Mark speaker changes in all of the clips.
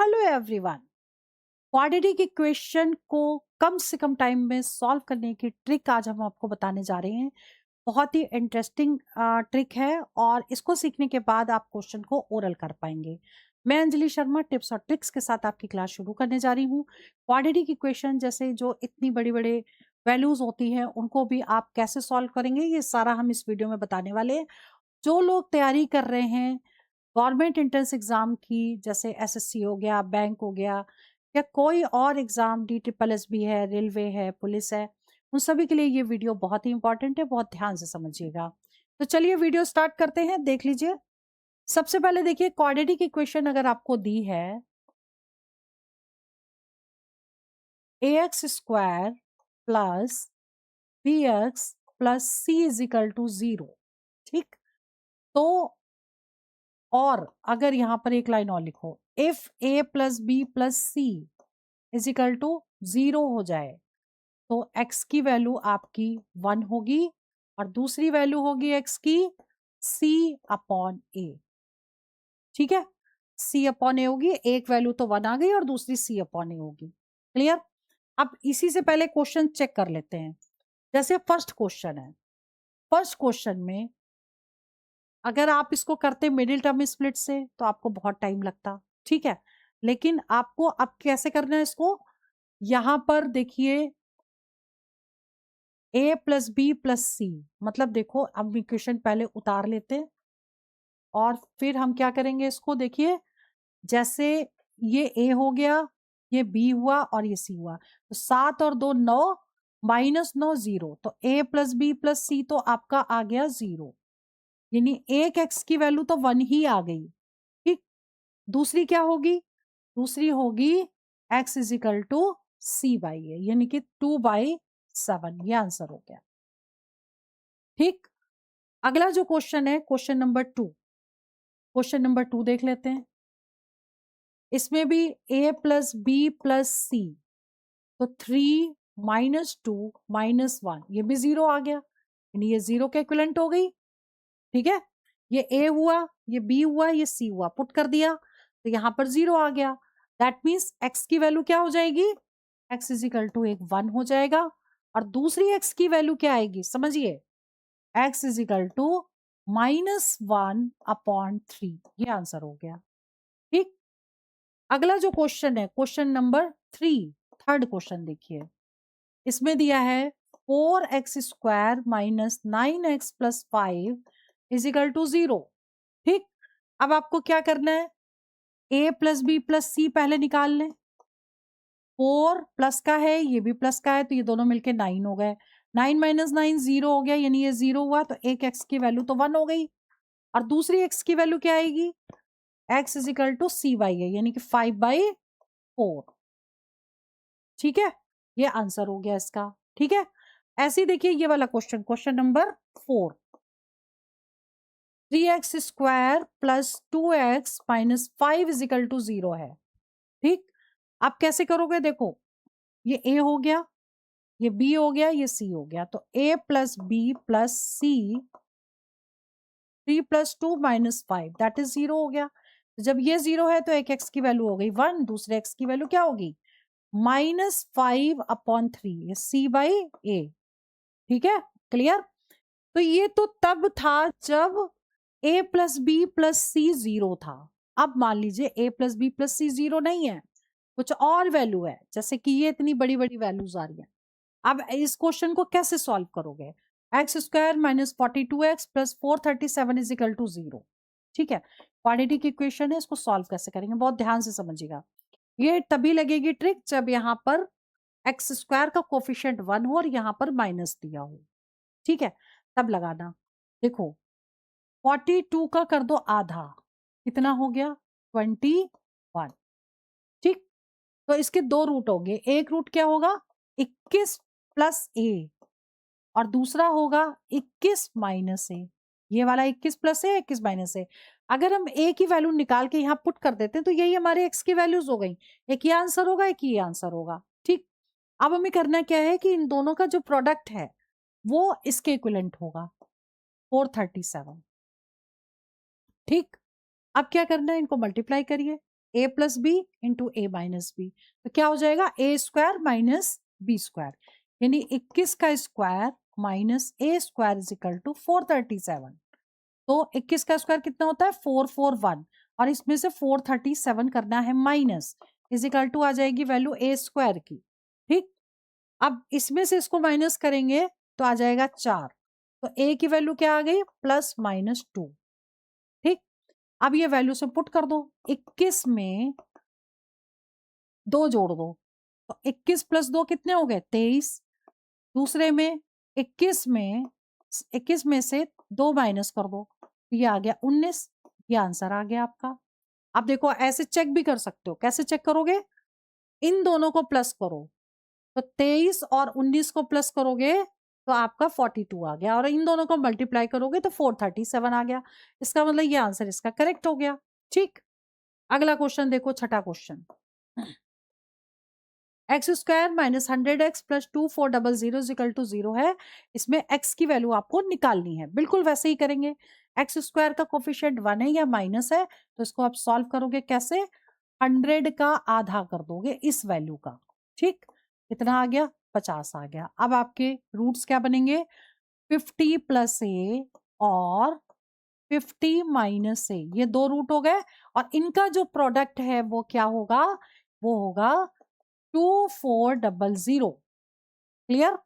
Speaker 1: Hello everyone. Quadratic equation को कम से कम time में सॉल्व करने की ट्रिक आज हम आपको बताने जा रहे हैं। बहुत ही इंटरेस्टिंग ट्रिक है और इसको सीखने के बाद आप क्वेश्चन को ओरल कर पाएंगे। मैं अंजलि शर्मा टिप्स और ट्रिक्स के साथ आपकी क्लास शुरू करने जा रही हूँ। क्वाड्रेटिक इक्वेशन जैसे जो इतनी बड़ी बड़े वैल्यूज होती हैं उनको भी आप कैसे सॉल्व करेंगे ये सारा हम इस वीडियो में बताने वाले हैं। जो लोग तैयारी कर रहे हैं गवर्नमेंट एंट्रेंस एग्जाम की, जैसे एसएससी हो गया, बैंक हो गया, या कोई और exam, D triple S B है, रेलवे है, पुलिस है, उन सभी के लिए ये वीडियो बहुत ही इंपॉर्टेंट है। बहुत ध्यान से समझिएगा। तो चलिए वीडियो स्टार्ट करते हैं, देख लीजिए। सबसे पहले देखिए, क्वाड्रेटिक इक्वेशन अगर आपको दी है ax² plus bx plus c is equal to 0, ठीक। तो और अगर यहां पर एक लाइन और लिखो, if a plus B plus C is equal to 0 हो जाए तो x की वैल्यू आपकी 1 होगी और दूसरी वैल्यू होगी x की c अपॉन a। ठीक है, c अपॉन a होगी, एक वैल्यू तो 1 आ गई और दूसरी c अपॉन a होगी। क्लियर। अब इसी से पहले क्वेश्चन चेक कर लेते हैं। जैसे फर्स्ट क्वेश्चन है, फर्स्ट क्वेश्चन में अगर आप इसको करते मिडिल टर्म स्प्लिट से तो आपको बहुत टाइम लगता, ठीक है। लेकिन आपको अब कैसे करना है इसको, यहां पर देखिए a प्लस बी प्लस सी, मतलब देखो अब इक्वेशन पहले उतार लेते हैं और फिर हम क्या करेंगे इसको, देखिए जैसे ये a हो गया, ये b हुआ और ये c हुआ, तो 7 और 2 9, -9 0, तो a प्लस बी प्लस सी तो आपका आ गया 0, यानी एक x की वैल्यू तो 1 ही आ गई। ठीक, दूसरी क्या होगी, दूसरी होगी x is equal to c by A, यानी कि 2/7, ये आंसर हो गया। ठीक, अगला जो क्वेश्चन है क्वेश्चन नंबर 2, क्वेश्चन नंबर 2 देख लेते हैं। इसमें भी a प्लस बी प्लस सी, तो 3 -2 -1, ये भी 0 आ गया, यानी ये 0 के इक्विवेलेंट हो गई। ठीक है, ये a हुआ, ये b हुआ, ये c हुआ, पुट कर दिया तो यहां पर 0 आ गया। दैट मीन्स x की वैल्यू क्या हो जाएगी, x इज इक्वल टू एक 1 हो जाएगा और दूसरी x की वैल्यू क्या आएगी, समझिए, x is equal to -1 upon 3, ये आंसर हो गया। ठीक, अगला जो क्वेश्चन है क्वेश्चन नंबर 3, थर्ड क्वेश्चन देखिए। इसमें दिया है 4x² minus 9x plus 5 is equal to 0। ठीक, अब आपको क्या करना है, a plus B plus C पहले निकाल लें। 4 प्लस का है, ये भी प्लस का है, तो ये दोनों मिलके 9 हो गए। 9 माइनस 9 0 हो गया, यानी ये 0 हुआ, तो एक x की वैल्यू तो 1 हो गई और दूसरी x की वैल्यू क्या आएगी, x is equal to c by A, यानी कि 5/4। ठीक है, ये आंसर हो गया इसका। ठीक है, ऐसे ही देखिए ये वाला question, question number 4, 3x² plus 2x minus 5 is equal to 0 है। ठीक, आप कैसे करोगे, देखो ये a हो गया, ये b हो गया, ये c हो गया, तो a plus B plus C, 3 plus 2 minus 5 that is 0 हो गया। तो जब ये 0 है तो एक x की वैल्यू हो गई 1, दूसरे x की वैल्यू क्या होगी, -5/3, ये c बाई ए। ठीक है, क्लियर। तो ये तो तब था जब a प्लस बी प्लस सी 0 था। अब मान लीजिए a प्लस बी प्लस सी 0 नहीं है, कुछ और वैल्यू है, जैसे कि ये इतनी बड़ी बड़ी वैल्यूज आ रही है। अब इस क्वेश्चन को कैसे सॉल्व करोगे, x² minus 42x plus 437 is equal to 0। ठीक है, क्वाड्रेटिक इक्वेशन है, इसको सॉल्व कैसे करेंगे बहुत ध्यान से समझिएगा। ये तभी लगेगी ट्रिक जब यहाँ पर x² का कोफिशिएंट 1 हो और यहाँ पर माइनस दिया हो। ठीक है, तब लगाना। देखो 42 का कर दो आधा, कितना हो गया 21। ठीक, तो इसके दो रूट होंगे, एक रूट क्या होगा 21 प्लस ए और दूसरा होगा 21 माइनस ए। ये वाला 21 प्लस है, 21 माइनस है। अगर हम ए की वैल्यू निकाल के यहाँ पुट कर देते हैं तो यही हमारे एक्स की वैल्यूज हो गई, एक ये आंसर होगा, एक ये आंसर होगा। ठीक, अब हमें करना क्या है कि इन दोनों का जो प्रोडक्ट है वो इसके इक्विवेलेंट होगा 437। ठीक, अब क्या करना है, इनको मल्टीप्लाई करिए, A plus B into A minus B, तो क्या हो जाएगा A square minus B square, यानी 21 का square minus A square is equal to 437। तो 21 का स्क्वायर कितना होता है 441, और इसमें से 437 करना है माइनस, इज इक्वल टू आ जाएगी वैल्यू ए स्क्वायर की। ठीक, अब इसमें से इसको माइनस करेंगे तो आ जाएगा 4, तो ए की वैल्यू क्या आ गई प्लस माइनस 2। ठीक, अब ये वैल्यू से पुट कर दो, 21 में 2 जोड़ दो, तो 21 प्लस 2 कितने हो गए 23, दूसरे में 21 में 21 में से 2 माइनस कर दो, ये आ गया 19, ये आंसर आ गया आपका। अब देखो ऐसे चेक भी कर सकते हो, कैसे चेक करोगे, इन दोनों को प्लस करो, तो 23 और 19 को प्लस करोगे तो आपका 42 आ गया, और इन दोनों को मल्टीप्लाई करोगे तो 437 आ गया, इसका मतलब ये आंसर इसका करेक्ट हो गया। ठीक, अगला क्वेश्चन देखो, छठा question, x square minus 100x plus 2400 zero है, इसमें x की वैल्यू आपको निकालनी है, बिल्कुल वैसे ही करेंगे। एक्स स्क्वायर का कोफिशिएंट 1 है या माइनस है, तो इसको आप सॉल्व करोगे कैसे, 100 का आधा कर दोगे इस वैल्यू का। ठीक, कितना आ गया 50 आ गया। अब आपके रूट्स क्या बनेंगे, 50 प्लस ए और 50 माइनस ए, ये दो रूट हो गए, और इनका जो प्रोडक्ट है वो क्या होगा, वो होगा 2400। क्लियर,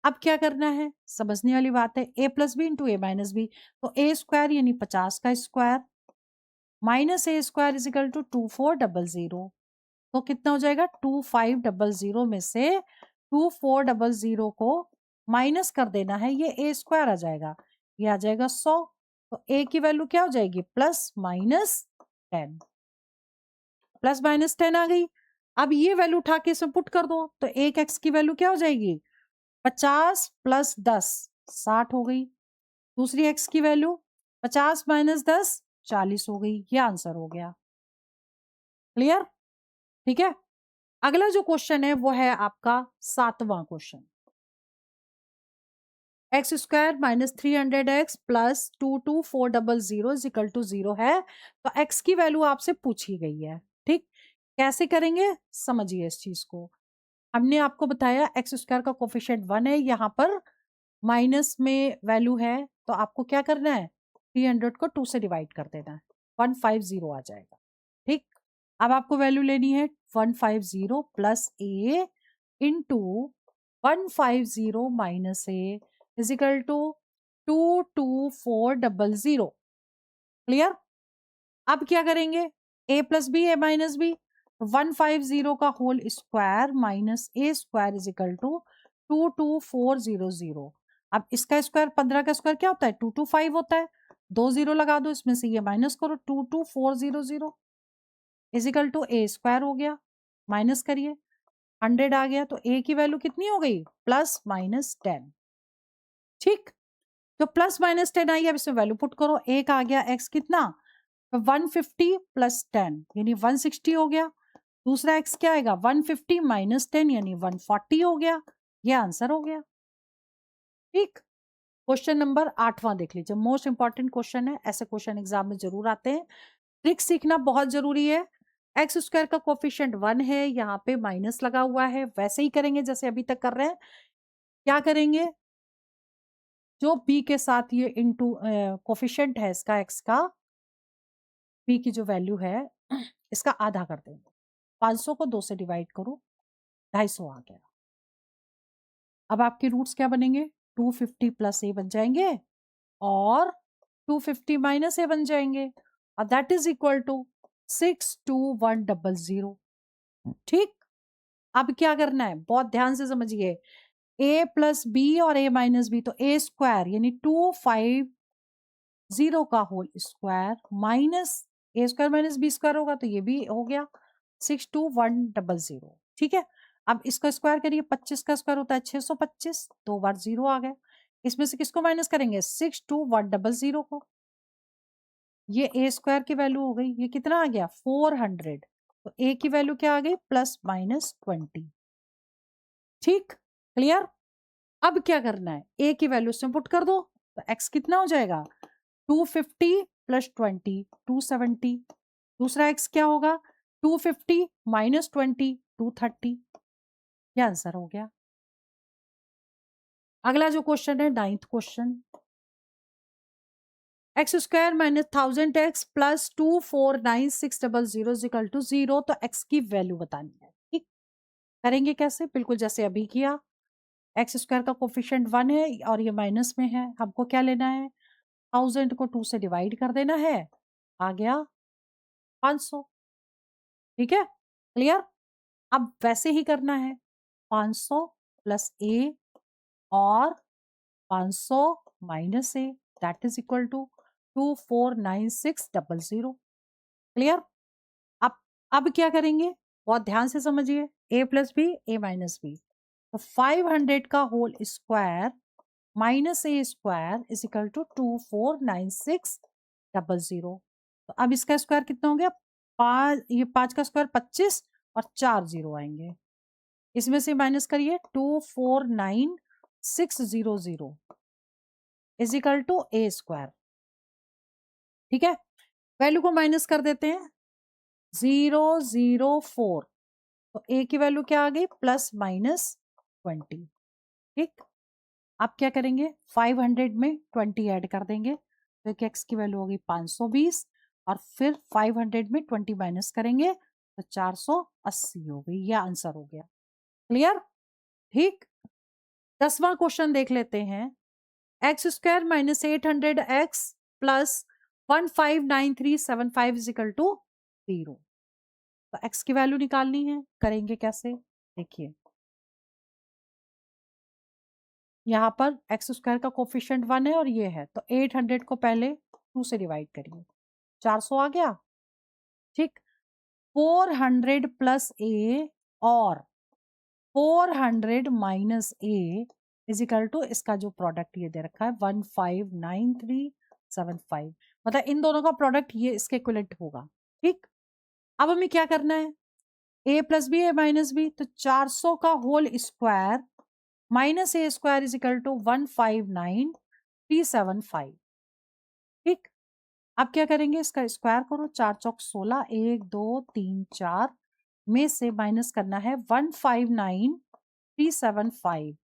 Speaker 1: अब क्या करना है, समझने वाली बात है, A plus B into A minus B, तो ए स्क्वायर यानी 50 का square minus A square is equal to 2400, तो कितना हो जाएगा 2500 में से 2400 को माइनस कर देना है, ये ए स्क्वायर आ जाएगा, ये आ जाएगा 100, तो ए की वैल्यू क्या हो जाएगी प्लस माइनस 10, प्लस माइनस 10 आ गई। अब ये वैल्यू उठा के इसमें पुट कर दो, तो एक एक्स की वैल्यू क्या हो जाएगी 50 प्लस 10 60 हो गई, दूसरी एक्स की वैल्यू 50 माइनस 10 40 हो गई, ये आंसर हो गया। क्लियर, ठीक है, अगला जो क्वेश्चन है वो है आपका 7वां question, x square minus 300x plus 22400 is equal to 0 है, तो एक्स की वैल्यू आपसे पूछी गई है। ठीक, कैसे करेंगे समझिए इस चीज को, हमने आपको बताया एक्स स्क्वायर का कोफिशिएंट 1 है, यहाँ पर माइनस में वैल्यू है, तो आपको क्या करना है 300 को 2 से डिवाइड कर देना है, 150 आ जाएगा। ठीक, अब आपको वैल्यू लेनी है 150 plus A into 150 minus A is equal to 22400। Clear, अब क्या करेंगे a plus B A minus B, 150 का whole square minus A square is equal to 22400। अब इसका स्क्वायर 15 का स्क्वायर क्या होता है 225 होता है, 2 जीरो लगा दो इसमें से, ये माइनस करो 22400 is equal to A square हो गया, माइनस करिए 100 आ गया, तो ए की वैल्यू कितनी हो गई प्लस माइनस 10। ठीक, तो प्लस माइनस 10 आई, अब इसमें वैल्यू पुट करो, एक आ गया एक्स कितना 150 प्लस 10 यानी 160 हो गया, दूसरा एक्स क्या आएगा 150 माइनस 10 यानी 140 हो गया, ये आंसर हो गया। ठीक, क्वेश्चन नंबर 8वां देख लीजिए, मोस्ट इंपॉर्टेंट क्वेश्चन है, ऐसे क्वेश्चन एग्जाम में जरूर आते हैं, ट्रिक सीखना बहुत जरूरी है। एक्स स्क्वायर का कोफिशिएंट 1 है, यहाँ पे माइनस लगा हुआ है, वैसे ही करेंगे जैसे अभी तक कर रहे हैं। क्या करेंगे, जो बी के साथ ये इंटू कोफिशिएंट है इसका एक्स का, बी की जो वैल्यू है इसका आधा कर देंगे, 500 को 2 से डिवाइड करो 250 आ गया। अब आपके रूट्स क्या बनेंगे 250 प्लस ए बन जाएंगे और 250 माइनस ए बन जाएंगे, और दैट इज इक्वल टू 62100। ठीक, अब क्या करना है बहुत ध्यान से समझिए, a प्लस बी और a माइनस बी, तो a स्क्वायर यानी 250 का whole square minus a square minus B square होगा, तो ये भी हो गया 62100। ठीक है, अब इसका स्क्वायर करिए, 25 का स्क्वायर होता है 625, 2 बार 0 आ गया, इसमें से किसको माइनस करेंगे 62100 को, ये a स्क्वायर की वैल्यू हो गई, ये कितना आ गया 400, तो a की वैल्यू क्या आ गई प्लस माइनस 20। ठीक, क्लियर, अब क्या करना है a की वैल्यू इसमें पुट कर दो, तो x कितना हो जाएगा 250 प्लस 20 270, दूसरा x क्या होगा 250 माइनस 20 230, ये आंसर हो गया। अगला जो क्वेश्चन है 9th question, x square minus 1000x plus 249600 equal to 0, तो एक्स की वैल्यू बतानी है। ठीक, करेंगे कैसे? बिल्कुल जैसे अभी किया, एक्स स्क्वायर का कोफिशिएंट 1 है और ये माइनस में है, हमको क्या लेना है? 1000 को 2 से डिवाइड कर देना है, आ गया 500। ठीक है, क्लियर? अब वैसे ही करना है, 500 प्लस ए और 500 minus A, that is equal to 249600। Clear? अब क्या करेंगे? बहुत ध्यान से समझिए, A plus B A minus B, तो 500 का whole square minus A square is equal to 249600। तो अब इसका स्क्वायर कितना हो गया? 5, ये 5 का स्क्वायर 25 और 4 जीरो आएंगे, इसमें से माइनस करिए, 249600 is equal to A square. ठीक है, वैल्यू को माइनस कर देते हैं, 004, तो ए की वैल्यू क्या आ गई? Plus minus 20। ठीक, आप क्या करेंगे? 500 में 20 ऐड कर देंगे, तो एक एक्स की वैल्यू होगी 520, और फिर 500 में 20 माइनस करेंगे तो 480 हो गई, यह आंसर हो गया। क्लियर? ठीक, 10वां क्वेश्चन देख लेते हैं, X square minus 800x plus 159375 is equal to 0, तो एक्स की वैल्यू निकालनी है, करेंगे कैसे? देखिए, यहाँ पर एक्स स्क्वायर का कोफिशिएंट 1 है और ये है, तो 800 को पहले 2 से डिवाइड करिए, 400 आ गया। ठीक, 400 प्लस ए और 400 माइनस ए इजिकल टू इसका जो प्रोडक्ट ये दे रखा है 159375, मतलब इन दोनों का प्रोडक्ट ये इसके इक्विवेलेंट होगा। ठीक, अब हमें क्या करना है? A plus B A minus B, तो 400 का whole square minus A square is equal to 159375। ठीक, अब क्या करेंगे? इसका स्क्वायर करो, 4 चौक 16, 1 2 3 4 में से माइनस करना है 159375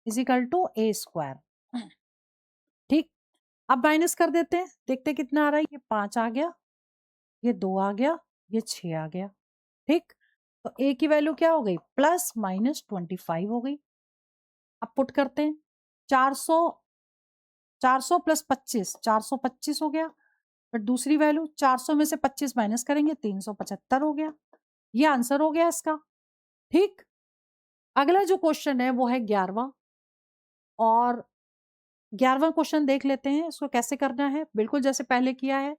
Speaker 1: is equal to A square. ठीक, अब माइनस कर देते हैं, देखते कितना आ रहा है, ये 5 आ गया, ये 2 आ गया, ये 6 आ गया। ठीक, तो ए की वैल्यू क्या हो गई? प्लस माइनस 25 हो गई। अब पुट करते हैं, 400 400 प्लस 25 425 हो गया, फिर दूसरी वैल्यू 400 में से 25 माइनस करेंगे 375 हो गया, ये आंसर हो गया इसका। ठीक, अगला जो क्वेश्चन है वो है 11वां, और 11वां क्वेश्चन देख लेते हैं, इसको कैसे करना है। बिल्कुल जैसे पहले किया है,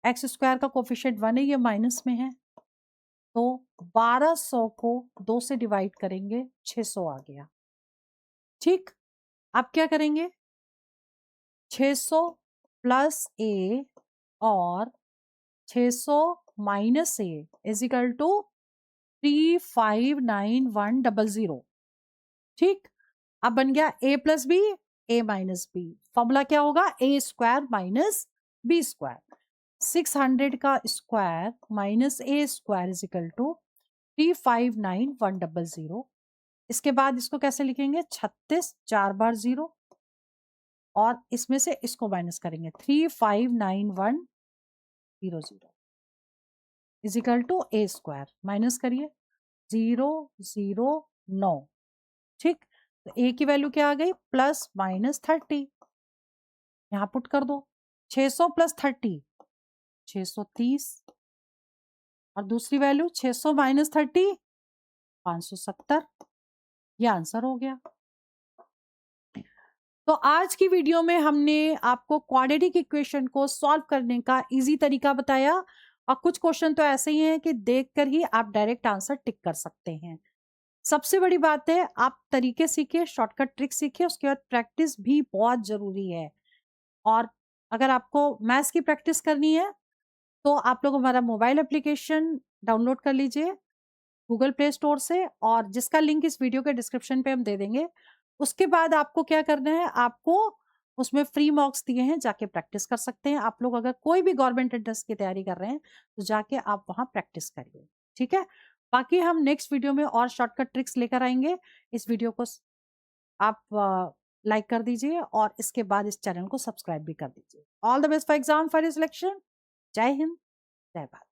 Speaker 1: एक्स स्क्वायर का कोफिशिएंट 1 है, ये माइनस में है, तो 1200 को 2 से डिवाइड करेंगे, 600 आ गया। ठीक, अब क्या करेंगे? 600 प्लस ए और 600 minus A is equal to 359100। ठीक, अब बन गया A plus B A minus B, formula क्या होगा? A square minus B square, 600 का square minus A square is equal to 359100। इसके बाद इसको कैसे लिखेंगे? 36 4 बार 0, और इसमें से इसको माइनस करेंगे, 359100 is equal to A square, minus करिए 009। ठीक, तो ए की वैल्यू क्या आ गई? प्लस माइनस 30, यहां पुट कर दो, 600 प्लस 30 630, और दूसरी वैल्यू 600 माइनस 30 570, ये आंसर हो गया। तो आज की वीडियो में हमने आपको क्वाड्रेटिक इक्वेशन को सॉल्व करने का इजी तरीका बताया, और कुछ क्वेश्चन तो ऐसे ही हैं कि देखकर ही आप डायरेक्ट आंसर टिक कर सकते हैं। सबसे बड़ी बात है, आप तरीके सीखिए, शॉर्टकट ट्रिक सीखिए, उसके बाद प्रैक्टिस भी बहुत जरूरी है। और अगर आपको मैथ्स की प्रैक्टिस करनी है तो आप लोग हमारा मोबाइल एप्लीकेशन डाउनलोड कर लीजिए गूगल प्ले स्टोर से, और जिसका लिंक इस वीडियो के डिस्क्रिप्शन पे हम दे देंगे। उसके बाद आपको क्या करना है? आपको उसमें फ्री मॉक्स दिए हैं, जाके प्रैक्टिस कर सकते हैं। आप लोग अगर कोई भी गवर्नमेंट एंट्रेंस की तैयारी कर रहे हैं, तो जाके आप वहाँ प्रैक्टिस करिए, ठीक है? बाकी हम नेक्स्ट वीडियो में और शॉर्टकट ट्रिक्स लेकर आएँगे। इस वीडियो को आप लाइक कर दीजिए और इसके बाद इस चैनल को सब्सक्राइब भी कर दीजिए। All the best for exam for your selection. जय हिंद, जय भारत।